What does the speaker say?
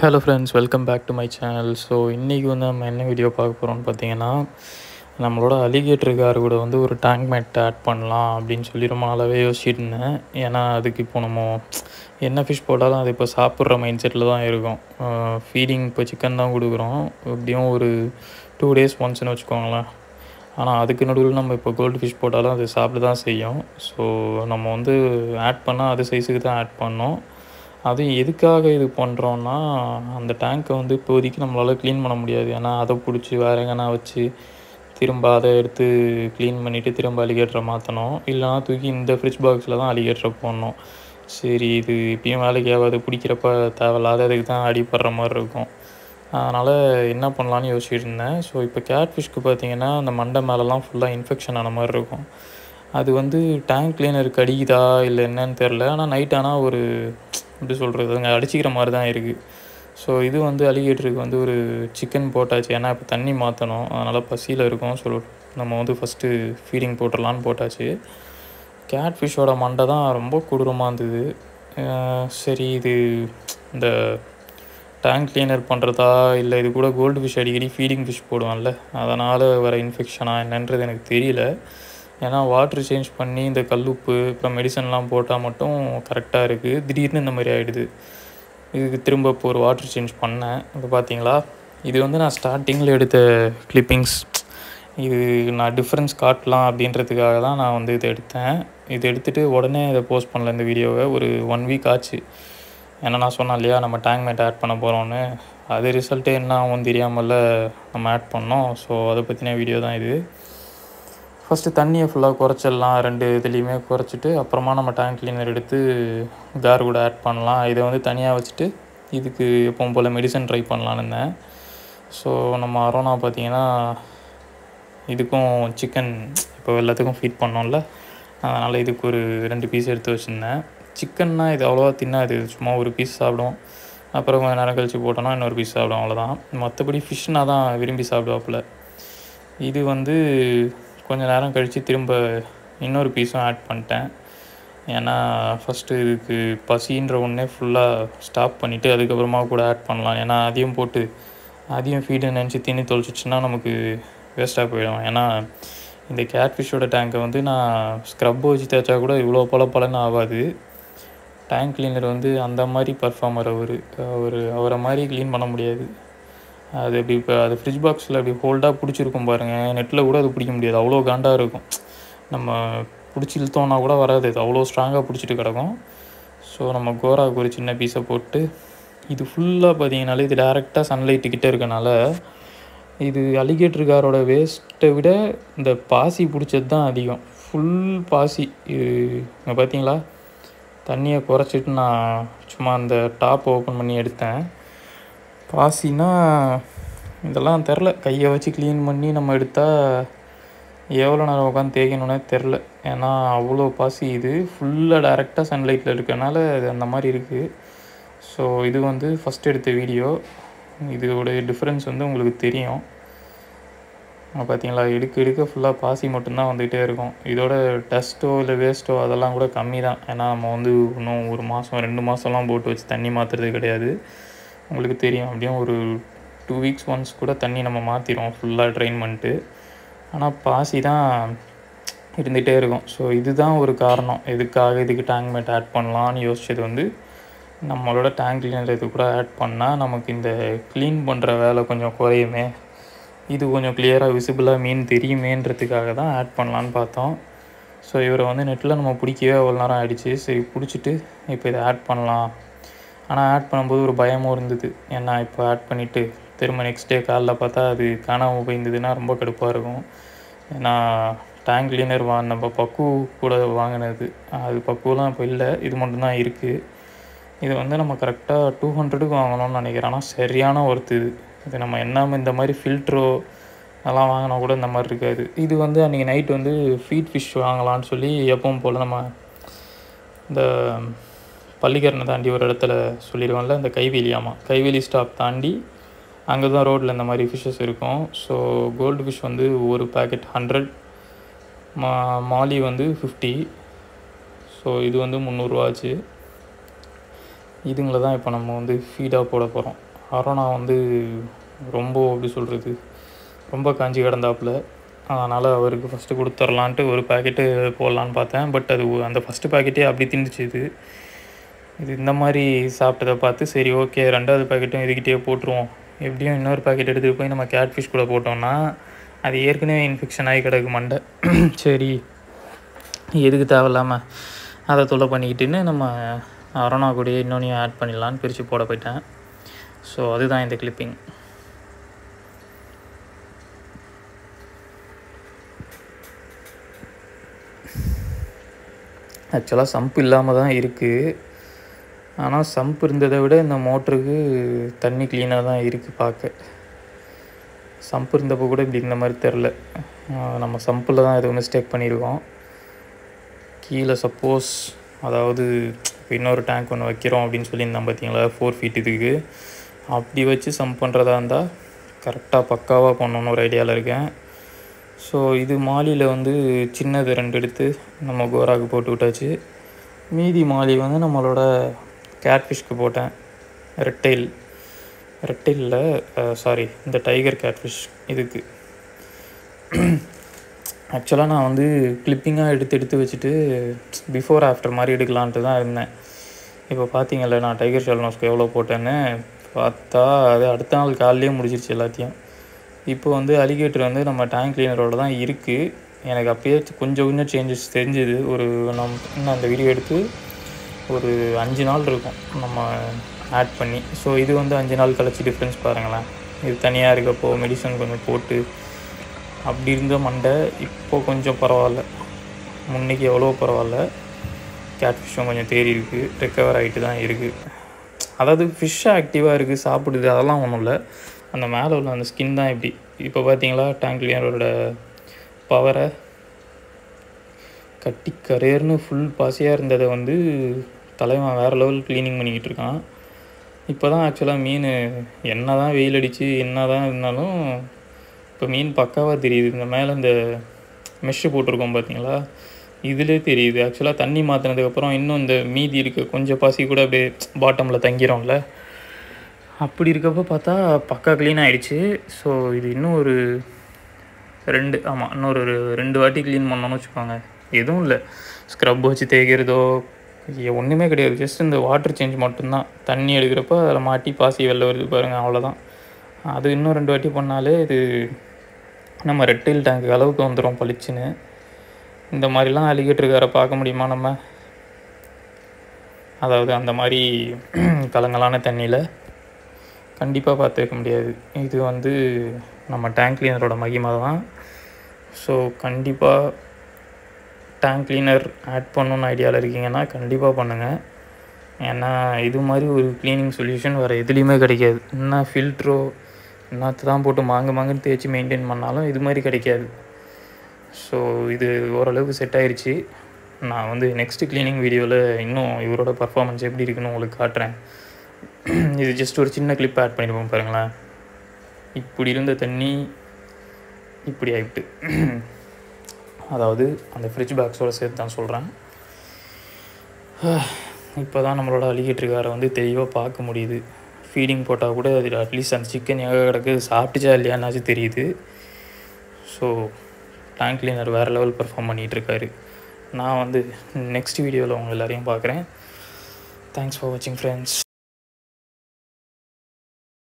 Hello friends, welcome back to my channel. So இன்றைக்கி வந்து நம்ம என்ன வீடியோ பார்க்க போகிறோம்னு பார்த்தீங்கன்னா, நம்மளோட அலிகேட்டர் கார் கூட வந்து ஒரு டேங்க் மேட் ஆட் பண்ணலாம் அப்படின்னு சொல்லி ரொம்ப நாளாகவே யோசிச்சுட்டு இருந்தேன். ஏன்னா அதுக்கு இப்போ நம்ம என்ன ஃபிஷ் போட்டாலும் அது இப்போ சாப்பிட்ற மைண்ட் செட்டில் தான் இருக்கும். ஃபீடிங் இப்போ சிக்கன் தான் கொடுக்குறோம், எப்படியும் ஒரு 2 days ஒன்ஸ்னு வச்சுக்கோங்களேன். ஆனால் அதுக்கு நடுவில் நம்ம இப்போ கோல்டு ஃபிஷ் போட்டாலும் அது சாப்பிட தான் செய்யும். ஸோ நம்ம வந்து ஆட் பண்ணால் அது சைஸுக்கு தான் ஆட் பண்ணோம். அது எதுக்காக இது பண்ணுறோன்னா, அந்த டேங்க்கை வந்து இப்போதைக்கு நம்மளால் க்ளீன் பண்ண முடியாது. ஏன்னா அதை பிடிச்சி வேறு எங்கன்னா வச்சு திரும்ப அதை எடுத்து க்ளீன் பண்ணிவிட்டு திரும்ப அலிகேட்டரை மாற்றணும். இல்லைனா தூக்கி இந்த ஃப்ரிட்ஜ் பாக்ஸில் தான் அலிகேட்டரை போடணும். சரி, இது இப்பயும் வேலைக்கு ஆகாது, பிடிக்கிறப்ப தேவையில்லாத அதுக்கு தான் அடிப்படுற மாதிரி இருக்கும். அதனால் என்ன பண்ணலான்னு யோசிச்சுட்டு இருந்தேன். ஸோ இப்போ கேட் ஃபிஷ்க்கு பார்த்தீங்கன்னா அந்த மண்டை மேலெலாம் ஃபுல்லாக இன்ஃபெக்ஷன் ஆன மாதிரி இருக்கும். அது வந்து டேங்க் கிளீனருக்கு அடிக்குதா இல்லை என்னன்னு தெரில. ஆனால் நைட் ஆனால் ஒரு எப்படி சொல்கிறது, அங்கே அடிச்சிக்கிற மாதிரி தான் இருக்குது. ஸோ இது வந்து அலிகேட்டருக்கு வந்து ஒரு சிக்கன் போட்டாச்சு. ஏன்னா இப்போ தண்ணி மாற்றணும், அதனால் பசியில் இருக்கும். ஸோ நம்ம வந்து ஃபஸ்ட்டு ஃபீடிங் போட்டுடலான்னு போட்டாச்சு. கேட் ஃபிஷ்ஷோட மண்டை தான் ரொம்ப கொடூரமாக இருந்தது. சரி, இது இந்த டேங்க் கிளீனர் பண்ணுறதா இல்லை இது கூட கோல்டு ஃபிஷ் அடிக்கடி ஃபீடிங் ஃபிஷ் போடுவான்ல, அதனால் வர இன்ஃபெக்ஷனாக என்னன்றது எனக்கு தெரியல. ஏன்னா வாட்ரு சேஞ்ச் பண்ணி இந்த கல்லுப்பு அப்புறம் மெடிசன்லாம் போட்டால் மட்டும் கரெக்டாக இருக்குது. திடீர்னு இந்த மாதிரி ஆகிடுது. இதுக்கு திரும்ப இப்போ ஒரு வாட்ரு சேஞ்ச் பண்ணேன். இது பார்த்தீங்களா, இது வந்து நான் ஸ்டார்டிங்கில் எடுத்த கிளிப்பிங்ஸ். இது நான் டிஃப்ரென்ஸ் காட்டலாம் அப்படின்றதுக்காக தான் நான் வந்து இதை எடுத்தேன். இது எடுத்துகிட்டு உடனே இதை போஸ்ட் பண்ணல இந்த வீடியோவை. ஒரு 1 week ஆச்சு. ஏன்னா நான் சொன்னேன் இல்லையா, நம்ம டேங்க் மேட் ஆட் பண்ண போகிறோன்னு. அது ரிசல்ட்டே என்ன ஆகும் தெரியாமல் நம்ம ஆட் பண்ணோம். ஸோ அதை பற்றின வீடியோ தான் இது. ஃபஸ்ட்டு தண்ணியை ஃபுல்லாக குறைச்சிடலாம், 2 இதுலேயுமே குறைச்சிட்டு அப்புறமா நம்ம டேங்க் கிளீனர் எடுத்து கார் கூட ஆட் பண்ணலாம். இதை வந்து தனியாக வச்சுட்டு இதுக்கு எப்பவும் போல் மெடிசன் ட்ரை பண்ணலான்னு இருந்தேன். ஸோ நம்ம அரோனா பார்த்திங்கன்னா இதுக்கும் சிக்கன் இப்போ எல்லாத்துக்கும் ஃபீட் பண்ணோம்ல, அதனால் இதுக்கு ஒரு 2 பீஸ் எடுத்து வச்சுருந்தேன். சிக்கன்னா இது அவ்வளோவா தின்னாது, சும்மா ஒரு பீஸ் சாப்பிடும். அப்புறம் கொஞ்சம் நேரம் கழித்து போட்டோன்னா இன்னொரு பீஸ் சாப்பிடும், அவ்வளோதான். மற்றபடி ஃபிஷ்னால் தான் விரும்பி சாப்பிடுவாப்புல. இது வந்து கொஞ்சம் நேரம் கழித்து திரும்ப இன்னொரு பீஸும் ஆட் பண்ணிட்டேன். ஏன்னா ஃபஸ்ட்டு இதுக்கு பசின்ற ஒன்றே ஃபுல்லாக ஸ்டாப் பண்ணிவிட்டு அதுக்கப்புறமா கூட ஆட் பண்ணலாம். ஏன்னா அதையும் போட்டு அதையும் ஃபீடுன்னு நினச்சி தின்னி தொலைச்சிச்சின்னா நமக்கு வேஸ்ட்டாக போயிடும். ஏன்னா இந்த கேட் ஃபிஷ்ஷோட டேங்கை வந்து நான் ஸ்க்ரப் வச்சு தேய்ச்சா கூட இவ்வளோ பலன்னு ஆகாது. டேங்க் கிளீனர் வந்து அந்த மாதிரி பர்ஃபார்மர் அவரை மாதிரி க்ளீன் பண்ண முடியாது. அது அப்படி இப்போ அது ஃப்ரிட்ஜ் பாக்ஸில் அப்படி ஹோல்டாக பிடிச்சிருக்கும் பாருங்கள், நெட்டில் கூட அது பிடிக்க முடியாது, அவ்வளோ காண்டாக இருக்கும். நம்ம பிடிச்சி இழுத்தோன்னா கூட வராது, அது அவ்வளோ ஸ்ட்ராங்காக பிடிச்சிட்டு கிடக்கும். ஸோ நம்ம கோராவுக்கு ஒரு சின்ன பீஸை போட்டு இது ஃபுல்லாக பார்த்தீங்கனாலே இது டேரெக்டாக சன்லைட்டுக்கிட்டே இருக்கனால இது அலிகேட்டர் காரோட வேஸ்ட்டை விட இந்த பாசி பிடிச்சது தான் அதிகம். ஃபுல் பாசி. இங்கே பார்த்தீங்களா, தண்ணியை குறைச்சிட்டு நான் சும்மா அந்த டாப் ஓப்பன் பண்ணி எடுத்தேன். பாசினா இதெல்லாம் தெரில, கையை வச்சு க்ளீன் பண்ணி நம்ம எடுத்தால் எவ்வளோ நேரம் உட்காந்து தேய்க்கணுன்னே தெரில. ஏன்னா அவ்வளோ பாசி. இது ஃபுல்லாக டேரெக்டாக சன்லைட்டில் இருக்கனால அது அந்த மாதிரி இருக்குது. ஸோ இது வந்து ஃபஸ்ட் எடுத்த வீடியோ. இதோடைய டிஃப்ரென்ஸ் வந்து உங்களுக்கு தெரியும். பார்த்தீங்களா, எடுக்க ஃபுல்லாக பாசி மட்டும்தான் வந்துகிட்டே இருக்கும். இதோட டஸ்ட்டோ இல்லை வேஸ்ட்டோ அதெல்லாம் கூட கம்மி தான். ஏன்னா நம்ம வந்து இன்னும் 1 மாதம் 2 மாதம்லாம் போட்டு வச்சு தண்ணி மாற்றுறது கிடையாது. உங்களுக்கு தெரியும், அப்படியும் ஒரு 2 weeks ஒன்ஸ் கூட தண்ணி நம்ம மாற்றிடுவோம் ஃபுல்லாக ட்ரைன் பண்ணிட்டு. ஆனால் பாசி தான் இருந்துகிட்டே இருக்கும். ஸோ இதுதான் ஒரு காரணம் எதுக்காக இதுக்கு டேங்க் மேட் ஆட் பண்ணலான்னு யோசிச்சது. வந்து நம்மளோட டேங்க் கிளீனர் இது கூட ஆட் பண்ணால் நமக்கு இந்த க்ளீன் பண்ணுற வேலை கொஞ்சம் குறையுமே, இது கொஞ்சம் கிளியராக விசிபிளாக மீன் தெரியுமேன்றதுக்காக தான் ஆட் பண்ணலான்னு பார்த்தோம். ஸோ இவரை வந்து நெட்டில் நம்ம பிடிக்கவே அவ்வளோ நேரம் ஆகிடுச்சு. சரி, பிடிச்சிட்டு இப்போ இதை ஆட் பண்ணலாம். ஆனால் ஆட் பண்ணும்போது ஒரு பயமும் இருந்தது. ஏன்னா இப்போ ஆட் பண்ணிவிட்டு திரும்ப நெக்ஸ்ட் டே காலைல பார்த்தா அது காணாமல் போயிருந்ததுன்னா ரொம்ப கடுப்பாக இருக்கும். ஏன்னா டேங்க் கிளீனர் நம்ம பக்கு கூட வாங்கினது, அது பக்குவெலாம் இப்போ இல்லை, இது மட்டும்தான் இருக்குது. இது வந்து நம்ம கரெக்டாக 200க்கு வாங்கணும்னு நினைக்கிறேன். ஆனால் சரியான ஒர்த்து இது. இது நம்ம என்ன இந்த மாதிரி ஃபில்ட்ரோ அதெல்லாம் வாங்கினா கூட இந்த மாதிரி இருக்காது. இது வந்து அன்றைக்கி நைட் வந்து ஃபீட் ஃபிஷ் வாங்கலான்னு சொல்லி எப்பவும் போல் நம்ம இந்த பள்ளிக்கரணை தாண்டி ஒரு இடத்துல சொல்லிடுவோம்ல, இந்த கைவேலி ஸ்டாப் தாண்டி அங்கே தான் ரோட்டில் இந்த மாதிரி ஃபிஷ்ஷஸ் இருக்கும். ஸோ கோல்டு ஃபிஷ் வந்து ஒரு பேக்கெட் 100, மாலி வந்து 50. ஸோ இது வந்து 300 ரூபா ஆச்சு. இதுங்களை தான் இப்போ நம்ம வந்து ஃபீடாக போட போகிறோம். அரோனா வந்து ரொம்ப எப்படி சொல்கிறது, ரொம்ப காஞ்சி கிடந்தாப்புல. அதனால் அவருக்கு ஃபஸ்ட்டு கொடுத்துர்லான்ட்டு ஒரு பேக்கெட்டு போடலான்னு பார்த்தேன். பட் அது அந்த ஃபஸ்ட்டு பேக்கெட்டே அப்படி தின்னுச்சு. இது இந்த மாதிரி சாப்பிட்டதை பார்த்து சரி ஓகே 2வது பேக்கெட்டும் இதுக்கிட்டே போட்டுருவோம். எப்படியும் இன்னொரு பேக்கெட் எடுத்துகிட்டு போய் நம்ம கேட்ஃபிஷ் கூட போட்டோம்னா அது ஏற்கனவே இன்ஃபெக்ஷன் ஆகி கிடக்கு மண்டை. சரி எதுக்கு தேவையில்லாமல் அதை தொல்லை பண்ணிக்கிட்டுன்னு நம்ம அரோனா கூடயே இன்னொன்றையும் ஆட் பண்ணிடலான்னு பிரித்து போட போயிட்டேன். ஸோ அதுதான் இந்த கிளிப்பிங். ஆக்சுவலாக சம்ப் இல்லாமல் தான் இருக்குது. ஆனால் சம்ப் இருந்ததை விட இந்த மோட்டருக்கு தண்ணி க்ளீனாக தான் இருக்குது பார்க்க. சம்ப் இருந்தப்போ கூட இப்படி இந்த மாதிரி தெரில. நம்ம சம்பில் தான் எதுவும் மிஸ்டேக் பண்ணியிருக்கோம். கீழே சப்போஸ் அதாவது இன்னொரு டேங்க் ஒன்று வைக்கிறோம் அப்படின்னு சொல்லியிருந்தேன் பார்த்தீங்களா 4 feet இதுக்கு, அப்படி வச்சு சம்ப் பண்ணுறதா இருந்தால் கரெக்டாக பக்காவாக பண்ணணுன்னு ஒரு ஐடியாவில் இருக்கேன். ஸோ இது மாலியில் வந்து சின்னது 2 எடுத்து நம்ம கோராக்கு போட்டு விட்டாச்சு. மீதி மாலி வந்து நம்மளோட கேட்ஃபிஷ்க்கு போட்டேன். ரெட்டைலில் சாரி இந்த டைகர் கேட்ஃபிஷ் இதுக்கு. ஆக்சுவலாக நான் வந்து கிளிப்பிங்காக எடுத்து வச்சுட்டு பிஃபோர் ஆஃப்டர் மாதிரி எடுக்கலான்ட்டு தான் இருந்தேன். இப்போ பார்த்தீங்கல்ல நான் டைகர் ஷால்னோஸ்க்கு எவ்வளோ போட்டேன்னு பார்த்தா அது அடுத்த நாள் காலையிலே முடிச்சிருச்சு எல்லாத்தையும். இப்போ வந்து அலிகேட்டர் வந்து நம்ம டேங்க் கிளீனரோட தான் இருக்குது. எனக்கு அப்போயே கொஞ்சம் சேஞ்சஸ் தெரிஞ்சுது. இன்னும் அந்த வீடியோ எடுத்து ஒரு 5 நாள் இருக்கும் நம்ம ஆட் பண்ணி. ஸோ இது வந்து 5 நாள் கழிச்சு டிஃப்ரென்ஸ் பாருங்களேன். இது தனியாக இருக்கப்போ மெடிசன் கொஞ்சம் போட்டு அப்படி இருந்த மண்டை இப்போது கொஞ்சம் பரவாயில்ல. முன்னைக்கு எவ்வளோ பரவாயில்ல. கேட்ஃபிஷ்ஷும் கொஞ்சம் தேறி இருக்குது, ரெக்கவர் ஆகிட்டு தான் இருக்குது. அதாவது ஃபிஷ் ஆக்டிவாக இருக்குது, சாப்பிடுது, அதெல்லாம் ஒன்றும் இல்லை. அந்த மேலே உள்ள அந்த ஸ்கின் தான் இப்படி. இப்போ பார்த்தீங்களா டேங்க் கிளீனரோட பவரை. கட்டி கரையர்னு ஃபுல் பாசியாக இருந்ததை வந்து தலைவன் வேறு லெவல் க்ளீனிங் பண்ணிக்கிட்டு இருக்கான். இப்போ தான் ஆக்சுவலாக மீன் என்ன தான் வெயில் அடித்து என்ன தான் இருந்தாலும் இப்போ மீன் பக்காவாக தெரியுது. இந்த மேலே இந்த மெஷ்ஷு போட்டிருக்கோம் பார்த்தீங்களா, இதிலே தெரியுது. ஆக்சுவலாக தண்ணி மாற்றினதுக்கப்புறம் இன்னும் இந்த மீதி இருக்க கொஞ்சம் பாசி கூட அப்படியே பாட்டமில் தங்கிறோம்ல, அப்படி இருக்கப்போ பார்த்தா பக்கா க்ளீன் ஆகிடுச்சு. ஸோ இது இன்னும் ஒரு 2 வாட்டி க்ளீன் பண்ணோன்னு வச்சுக்கோங்க. எதுவும் இல்லை, ஸ்க்ரப் வச்சு தேய்க்கிறதோ ஒன்றுமே கிடையாது. ஜஸ்ட் இந்த வாட்டர் சேஞ்ச் மட்டும்தான். தண்ணி எடுக்கிறப்போ அதில் மாட்டி பாசி வெளில வருது பாருங்கள், அவ்வளோதான். அது இன்னும் 2 வாட்டி பண்ணாலே இது நம்ம ரெட்டைல் டேங்க்கு அளவுக்கு வந்துடும் பளிச்சுன்னு. இந்த மாதிரிலாம் அலிகேட்டருக்காரை பார்க்க முடியுமா நம்ம? அதாவது அந்த மாதிரி கலங்கலான தண்ணியில் கண்டிப்பாக பார்த்துக்க முடியாது. இது வந்து நம்ம டேங்க் கிளீனரோட மகிமை தான். ஸோ கண்டிப்பாக டேங்க் கிளீனர் ஆட் பண்ணணுன்னு ஐடியாவில் இருக்கீங்கன்னா கண்டிப்பாக பண்ணுங்கள். ஏன்னா இது மாதிரி ஒரு க்ளீனிங் சொல்யூஷன் வேறு எதுலேயுமே கிடைக்காது. என்ன ஃபில்ட்ரோ என்னத்தை தான் போட்டு மாங்குன்னு தேய்ச்சி மெயின்டைன் பண்ணாலும் இது மாதிரி கிடைக்காது. ஸோ இது ஓரளவுக்கு செட் ஆயிடுச்சு. நான் வந்து நெக்ஸ்ட்டு க்ளீனிங் வீடியோவில் இன்னும் இவரோட பர்ஃபார்மன்ஸ் எப்படி இருக்குன்னு உங்களுக்கு காட்டுறேன். இது ஜஸ்ட் ஒரு சின்ன கிளிப் ஆட் பண்ணிடுவோம் பாருங்களேன். இப்படி இருந்த தண்ணி இப்படி ஆகிட்டு, அதாவது அந்த ஃப்ரிட்ஜ் பேக்ஸோடு சேர்த்து தான் சொல்கிறேன். இப்போ தான் நம்மளோட அலிகேட்டருக்காரை வந்து தெளிவாக பார்க்க முடியுது. ஃபீடிங் போட்டால் கூட அது அட்லீஸ்ட் அந்த சிக்கன் எங்கே கிடக்கு சாப்பிட்டுச்சா இல்லையானாச்சும் தெரியுது. ஸோ டேங்க் கிளீனர் வேறு லெவல் பர்ஃபார்ம் பண்ணிகிட்ருக்காரு. நான் வந்து நெக்ஸ்ட் வீடியோவில் உங்கள் எல்லோரையும் பார்க்குறேன். தேங்க்ஸ் ஃபார் வாட்சிங் ஃப்ரெண்ட்ஸ்.